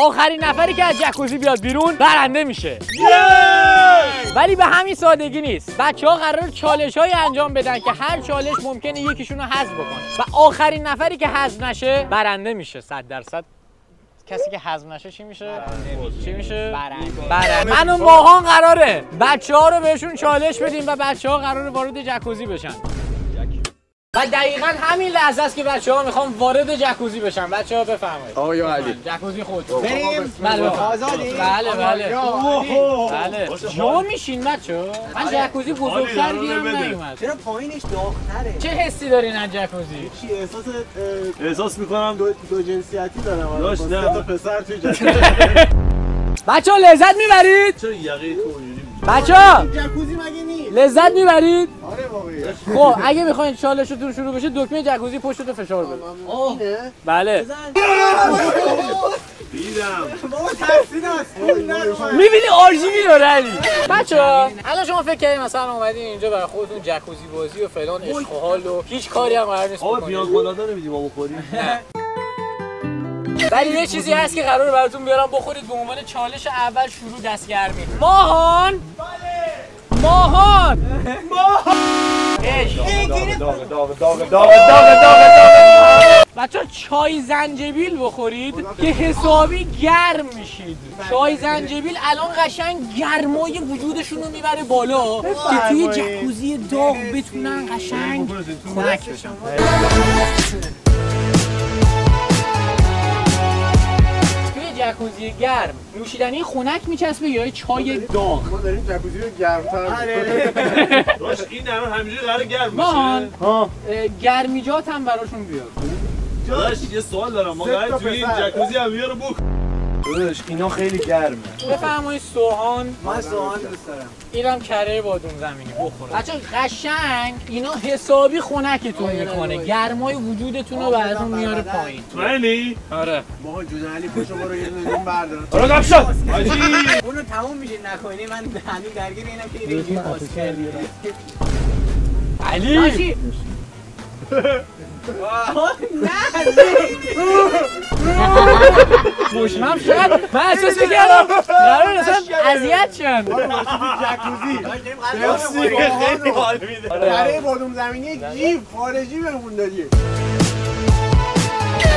آخرین نفری که از جکوزی بیاد بیرون برنده میشه. ولی به همین سادگی نیست. بچه‌ها قرار چالش‌هایی انجام بدن که هر چالش ممکنه یکیشون رو حذف بکنه و آخرین نفری که حذف نشه برنده میشه. 100%. کسی که حذف نشه چی میشه؟ چی میشه؟ برنده. من و ماهان قراره بچه‌ها رو بهشون چالش بدیم و بچه‌ها قراره وارد جکوزی بشن. و دقیقاً همین لحظه است که بچه‌ها میخوان وارد جکوزی بشن. بچه‌ها بفرمایید. آقای علی. جکوزی خودتون. بریم. بله آزادی؟ بله. بله. جا میشین بچه‌ها. من جکوزی بزرگتر گیرم نیومد. چرا پایینش داغ‌تره؟ چه حسی دارین از جکوزی؟ چی احساس میکنم دو جنسیتی دارم. داشت نه پسر توی جکوزی. بچه‌ها لذت میبرید؟ چرا یقه تو اونجوری بچه‌ها جکوزی مگه نیست؟ لذت میبرید؟ آره واقعا. خب اگه میخواین چالشتون شروع بشه دکمه جکوزی پشتتو فشار بده. اینه؟ بله. دیدم. بابا ترسید است. میبینی آرژیوی داره علی. بچه‌ها الان شما فکر کردین مثلا اومدین اینجا برای خودتون جکوزی بازی و فلان عشق و حال و هیچ کاری هم قرار نیست آقا بکنید. بیان کلادا نمیدیم ما بخوریم. ولی یه چیزی هست که قراره براتون بیارم بخورید به عنوان چالش اول شروع دستگرمی. ماهان بچه‌ها چای زنجبیل بخورید که حسابی گرم میشید. چای زنجبیل الان قشنگ گرمای وجودشون رو میبره بالا که توی جکوزی داغ بتونن قشنگ خنک بشن. جکوزی گرم نوشیدنی خنک میچسبه یا چای داغ؟ ما داریم جکوزی رو گرم‌تر می‌کنیم. داش این الان همینجوری قراره گرم بشه. ها گرمیجات هم براشون بیار. داش یه سوال دارم ما قراره توی این جکوزی هم بیارو بخ. داش اینا خیلی گرمه. بفرمایید سوهان. من سوهان دوست دارم. اینم کره بادوم زمینی بخورید. بچه‌ها قشنگ اینا حسابی خنکتون میکنه. گرمای وجودتون رو براتون میاره پایین. معنی؟ آره. ما جون علی پشو برو یه دونه بردار. آره گم شد. اونو تموم میشه نکنی من همین درگیر اینم که اینجوری پاس کردی. علی مشمم شد. من احساس می‌کردم قرار اصلا اذیت شن. جکوزی خیلی حال میده. برای بادوم زمینی جیب خارجی بهمون دادی.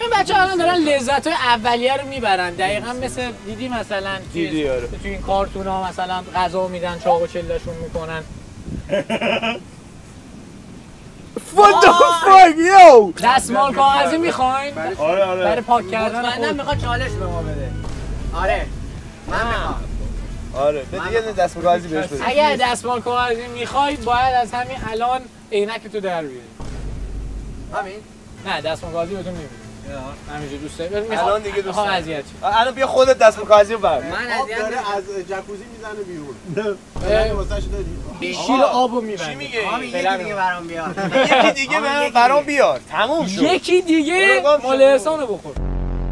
این بچه‌ها الان دارن لذت‌های اولیه رو میبرن. دقیقاً مثل دیدی مثلا توی این کارتون‌ها مثلا غذا میدن چاق و چله‌شون میکنن. What the fuck yo؟ دستمال کاغذی میخواین؟ آره برای پاک کردن مطمئنم میخواد چالش به ما بده. آره. من میخوام. آره بده یه دست کاغذی بهش بده. اگر دستمال کاغذی میخواید باید از همین الان عینکتو در بیارید. همین؟ نه دستمال کاغذی بهتون نمیدم. همینجوری دوست دارم. الان دیگه دوست میخوام دارم. اذیت شی. الان بیا خودت دست کاغذی رو بر. من آب اذیت داره از جکوزی میزنه بیرون. نه واسش دادی. شیر آبو میبنده. چی میگه؟ یکی دیگه برام بیار. یکی دیگه برام بیار. تموم شد. یکی دیگه مال احسانو بخور.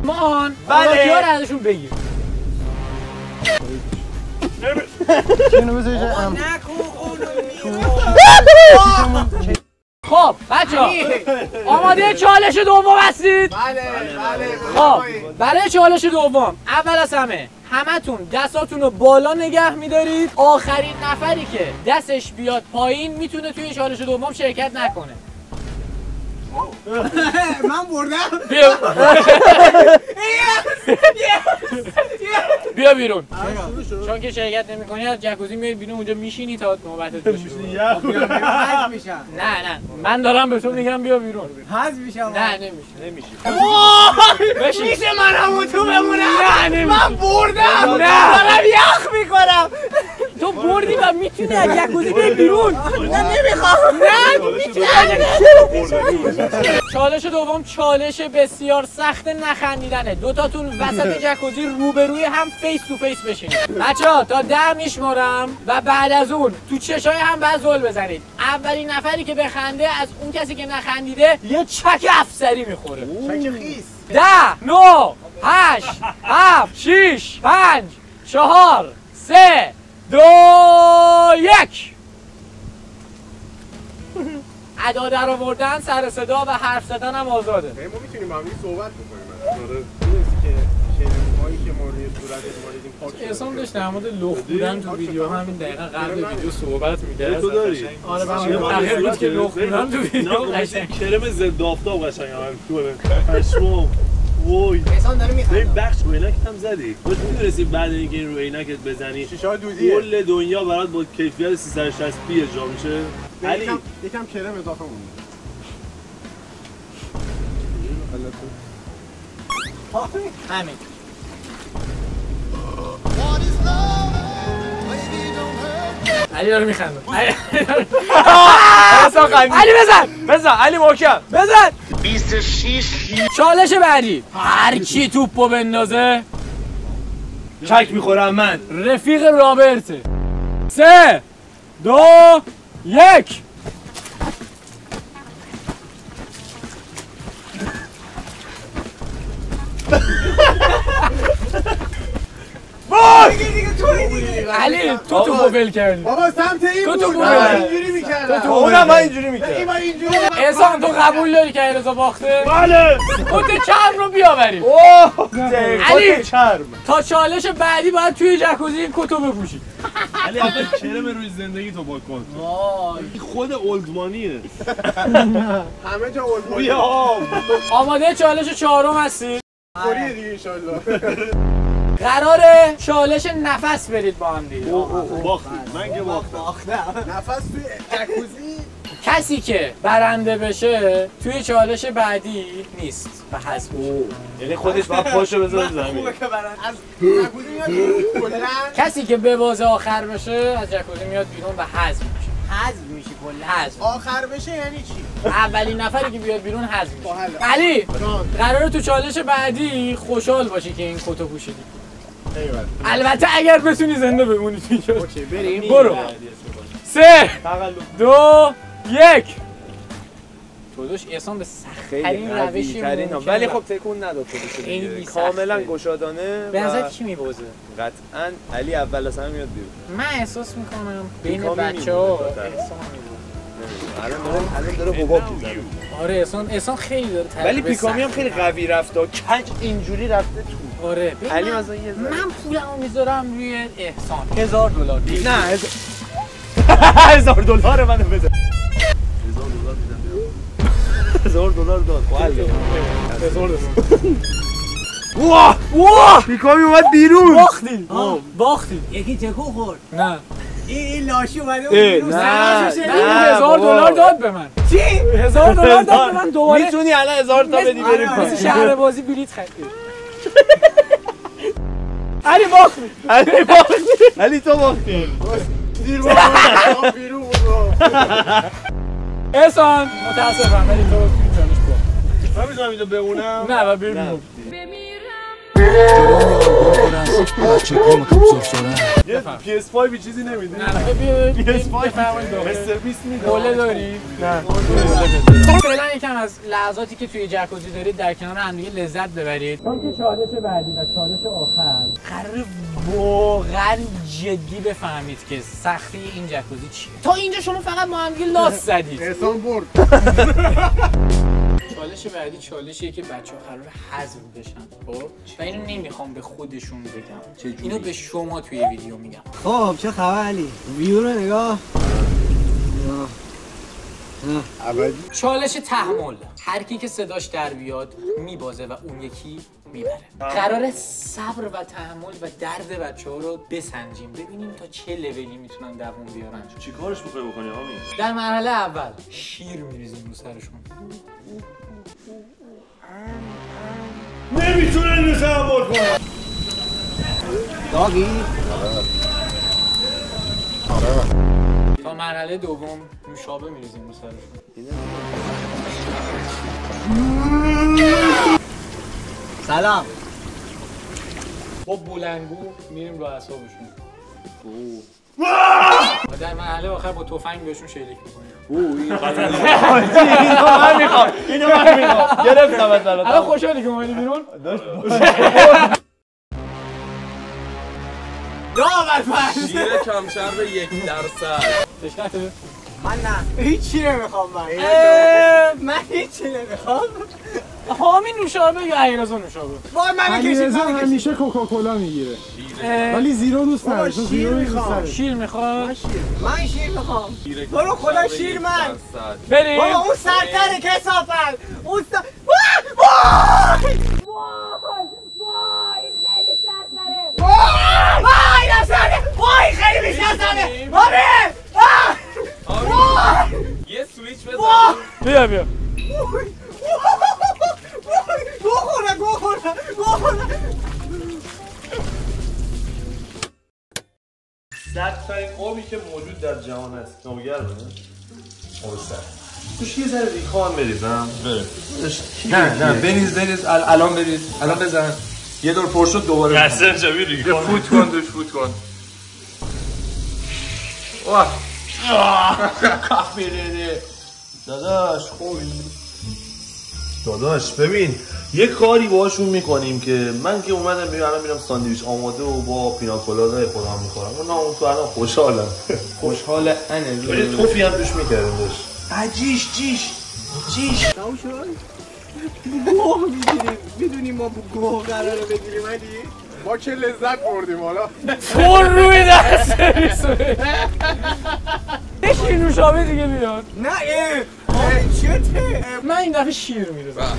مان بله. یار ازشون بگیر. اینو بذار جا خب بچه‌ها آماده چالش دوم هستید؟ بله. خب برای چالش دوم اول از همتون دستاتون رو بالا نگه میدارید. آخرین نفری که دستش بیاد پایین میتونه توی چالش دوم شرکت نکنه. من بردم. بیا بیرون. چون که شرکت نمی‌کنی از جکوزی میای بیرون اونجا میشینی تا نوبتت بشه. حذف میشم. نه من دارم به تو میگم بیا بیرون. حذف میشم. نه نمیشه. بشین. میشه من همون تو بمونم. نه نمیشه. من بردم. نه. دارم یخ میکنم. تو بردی و میتونی از جکوزی بیای بیرون. من نمیخوام. نه میتونی. چالش دوم چالش بسیار سخت نخندیدنه. دوتاتون وسط جکوزی روبروی هم فیس تو فیس بشینید. بچه‌ها تا 10 میشمارم و بعد از اون تو چشای هم باید زل بزنید. اولین نفری که بخنده از اون کسی که نخندیده یه چک افسری میخوره. چک خیس. 10 9 8 7 6 5 4 3 2 1 ادا در آوردن، سر صدا و حرف زدن هم آزاده. ما میتونیم با هم صحبت بکنیم. آره. که شنوایی که احسان داشت در مورد لخت بودن تو ویدیو همین دقیقا قبل ویدیو صحبت می‌کرد. تو داری؟ آره من بود که لخت بودن تو ویدیو قشنگ کرم ضد آفتاب قشنگ عمل می‌کنه. پشمام. وای. احسان داره میخنده. این بخش رو عینکت هم زدی. تو می‌دونستی بعد اینکه این رو عینکت بزنی شیشه دودیه. کل دنیا برات با کیفیت 360p اجرا میشه. علی یکم کرم اضافه مونده. همین. علی داره میخنده. علی بزن علی محکم بزن 26 چالش بعدی هر کی توپو بندازه چک میخورم من. رفیق رابرته 3 2 1 علی تو توپو ول کردی بابا سمت این تو بود. من اینجوری می‌کردم. اونم من اینجوری می‌کردم. احسان تو قبول داری که ایرزا باخته؟ بله. خود چرم رو بیاوریم علی چرم. تا چالش بعدی باید توی جکوزی این کتو بپوشی علی اول کرم روی زندگی تو با کن. این خود اولدمانیه. همه جا اولمون. روی آب. آماده چالش چهارم هستی؟ خوریه دیگه ان شاءالله. قراره چالش نفس برید با هم دیگه باختید. من که باختم. نفس توی جکوزی. کسی که برنده بشه توی چالش بعدی نیست و حذف میشه یعنی خودش باید پاشو بذاره زمین. خوبه که برن از جکوزی میاد بیرون کلا. کسی که به بازه آخر بشه از جکوزی میاد بیرون و حذف میشه حذف میشی کلا. حذف آخر بشه یعنی چی؟ اولین نفری که بیاد بیرون حذف میشه حله. علی قراره تو چالش بعدی خوشحال باشی که این کتو پوشیدی البته اگر بتونی زنده بمونی توی چالش. اوکی بریم. برو 3 2 1 تو دوش احسان به سخت‌ترین روشی ممکن ولی خب تکون نداد خودش خیلی دیگه. سخته. کاملا گشادانه. به نظر کی میبازه؟ قطعاً علی اول از همه میاد بیرون. من احساس میکنم بین پیکامی بچه‌ها می‌مونه. احسان میبازه الان داره حباب میزنه. آره احسان خیلی داره ولی پیکامی هم خیلی قوی رفته. کج اینجوری رفته تو. آره علی مثلا یه ذره. من پولمو میذارم روی احسان $1000 نه 1000 دلار منو بده. $1000 داد. واه پیکامی اومد بیرون. باختی یکی تکون خورد. نه این لاشی اومده بود بیرون. نه $1000 داد به من چی؟ $1000 داد به من دوباره میتونی الان 1000 تا بدی بریم. مثل شهر بازی بلیط خرید علی باختی علی تو باختی. دیر بیرون بود. احسان متاسفم ولی تو جانش باخت من میتونم اینجا بمونم. نه و ببینم یه PS5 بی چیزی نمیدی؟ نه بیا PS5 بفرمایید مستر بیست میده. قله داری؟ نه. فعلا یکم از لحظاتی که توی جکوزی دارید در کنار هم دیگه لذت ببرید. چون که چالش بعدی و چالش آخر قرار واقعا جدی بفهمید که سختی این جکوزی چیه. تا اینجا شما فقط با هم دیگه لاس زدید. احسان برد. چالش بعدی چالشیه که بچه‌ها قرار حذف بشن خب و اینو نمیخوام به خودشون بگم اینو به شما توی ویدیو میگم. خب چه خبر علی؟ ویو رو نگاه. چالش تحمل هر کی که صداش در بیاد میبازه و اون یکی میبره. قرار صبر و تحمل و درد بچه‌ها رو بسنجیم ببینیم تا چه لولی میتونن دووم بیارن. چی کارش می‌خوای بکنی همین؟ در مرحله اول شیر میریزیم رو سرشون. نمیتونه اینو تحمل کنه. داگی؟ تا مرحله دوم نوشابه میریزیم رو سرشون. سلام. با بلنگو میریم رو اعصابشون. و در مرحله آخر با تفنگ بهشون شلیک میکنیم. اینو من میخوام. گرفتمت برات. الان خوشحالی که اومدی بیرون؟ یا برفرد. شیر کمشرب 1%. تشنته؟ من نه هیچی نمیخوام من هیچی نمیخوام. حامی نوشابه یا علیرضا نوشابه؟ وای من علیرضا همیشه کوکاکولا میگیره ولی زیرو دوست نداره. شیر میخوام. شیر میخواد؟ من شیر میخوام. برو خدا شیر من. بریم. بابا اون سرتره کثافت. اون سر وای خیلی سرتره. وای نسانه. وای خیلی بیشتر سرتره. یه سویچ بزن. بیا گو خورم 100ترین آبی که موجود در جهان است. نوگرمه؟ آب سرد. توش یه ذره ریخا هم بریزم. نه بریز الان بریز. الان بزن. یه دور پر شد دوباره. قصر جوی ریخا. فوت کن دوش فوت کن. واه. کافی دیده. داداش خوبی. داداش ببین یه کاری باهاشون میکنیم که من که اومدم میرم ساندویچ آماده و با پیناکولادای خودم میخورم. نه اون تو الان خوشحالم. خوشحال انه. یه توفی هم توش میکردیم داشت. جیش تموم شد؟ گوه میگیریم. میدونی ما گوه قراره بگیریم علی؟ ما که لذت بردیم حالا پر روی دست سرویسه. یه شیر نوشابه دیگه بیاد. نه چته؟ من این دفعه شیر میرزم.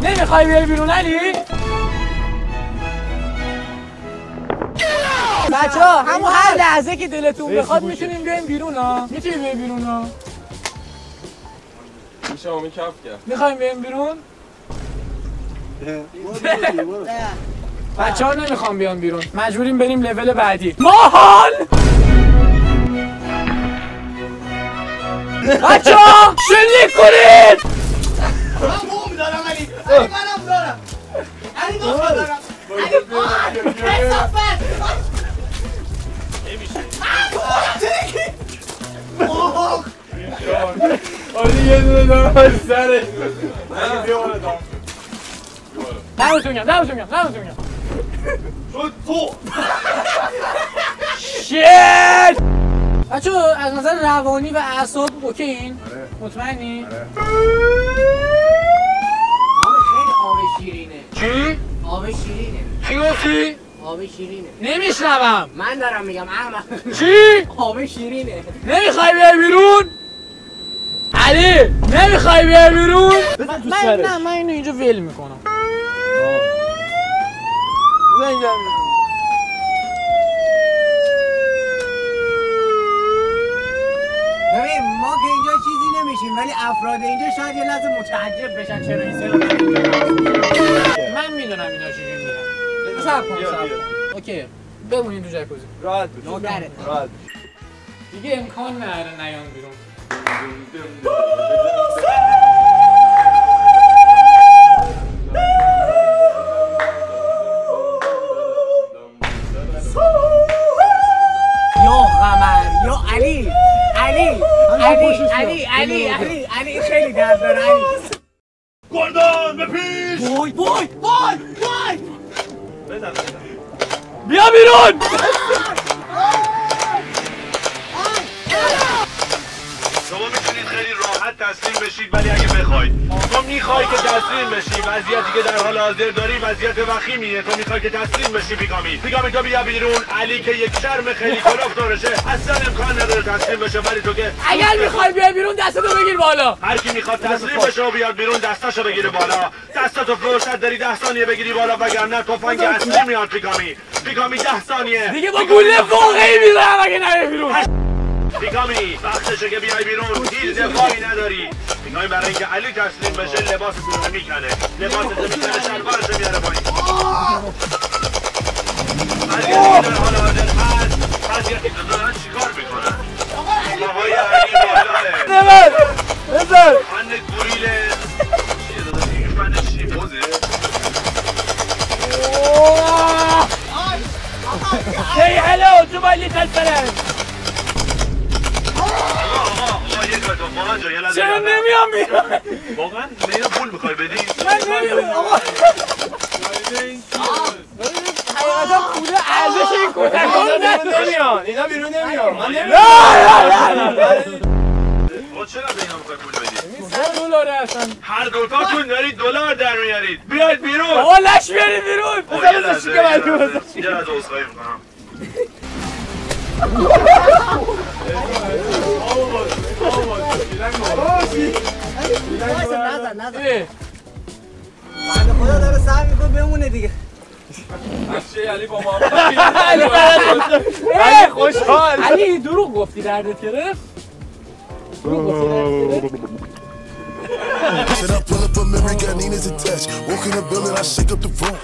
نمیخوای بیاری بیرون علی؟ بچه ها همون هر لحظه که دلتون بخواد میتونیم بیایم بیرون ها. میتونی بیایم بیرون ها. میشه همین کف کرد. میخوایم بیایم بیرون؟ بچه ها نمیخوام بیان بیرون. مجبوریم بریم لول بعدی. ماهان! بچه ها شلیک کنید! من بوم دارم علی منم دارم علی دارم علی کثافت نمیشه علی یه دونه دارم سره دمتون گرم شد تو شیت بچه از نظر روانی و اعصاب اوکی این؟ مطمئنی؟ خیلی آب شیرینه. چی؟ آب شیرینه. چی گفتی؟ آب شیرینه. نمیشنوم. من دارم میگم احمق. چی؟ آب شیرینه. نمیخوای بیای بیرون؟ علی نمیخوای بیای بیرون؟ من اینو اینجا ول میکنم. ببین ما که اینجا چیزی نمیشیم ولی افراد اینجا شاید یه لحظه متعجب بشن چرا این صدا اینجا. من میدونم اینا چجوری میرن. صبر کن. اوکی. بمونین تو جکوزی. راحت نوکرت. راحت دیگه امکان نداره نیان بیرون. یا قمر یا علی علی خیلی درد داره علی. گردان به پیش وای بزن بیا بیرون! شما میتونید خیلی راحت تسلیم بشید ولی اگه بخواید تو میخوای که تسلیم بشی وضعیتی که در حال حاضر داری وضعیت وخیمیه تو میخوای که تسلیم بشی پیگامی تو بیا بیرون علی که یک شرم خیلی کلاف دارشه اصلا امکان نداره تسلیم بشه ولی تو که اگر میخوای بیای بیرون دستتو بگیر بالا. هر کی میخواد تسلیم بشه و بیاد بیرون دستاشو بگیره بالا دستاتو فرصت داری 10 ثانیه بگیری بالا وگرنه تفنگ اصلی میاد پیگامی 10 ثانیه دیگه با گوله واقعی میزنم اگه نری بیرون. پیگامی وقتشه که بیای بیرون هیچ دفاعی نداری پیگامی برای اینکه علی تسلیم بشه لباسش رو میکنه شلوارش رو میاره پایین وضعیتی که در حال حاضر هست وضعیتی که دارن چیکار میکنن آقای علی بالاه بزن فن گوریله چیه داداش این فن چی بوزه واقعا لینا پول میخوای بدی؟ حقیقتا پول ارزش این کتک نمیان اینا بیرون نمیان من چرا به اینا میخوای پول بدی؟ $2 اصلا هر دوتاتون دارید دلار در میارید بیاید بیرون آقا لش بیارید بیرون یه لحظه عذرخواهی میکنم نزن خدا داره سعی میکنه بمونه دیگه علی خوشحال علی دروغ گفتی دردت گرفت دروغ گفتی Said I pull up a memory, got Nina's attached. Walk in the building, I shake up the room.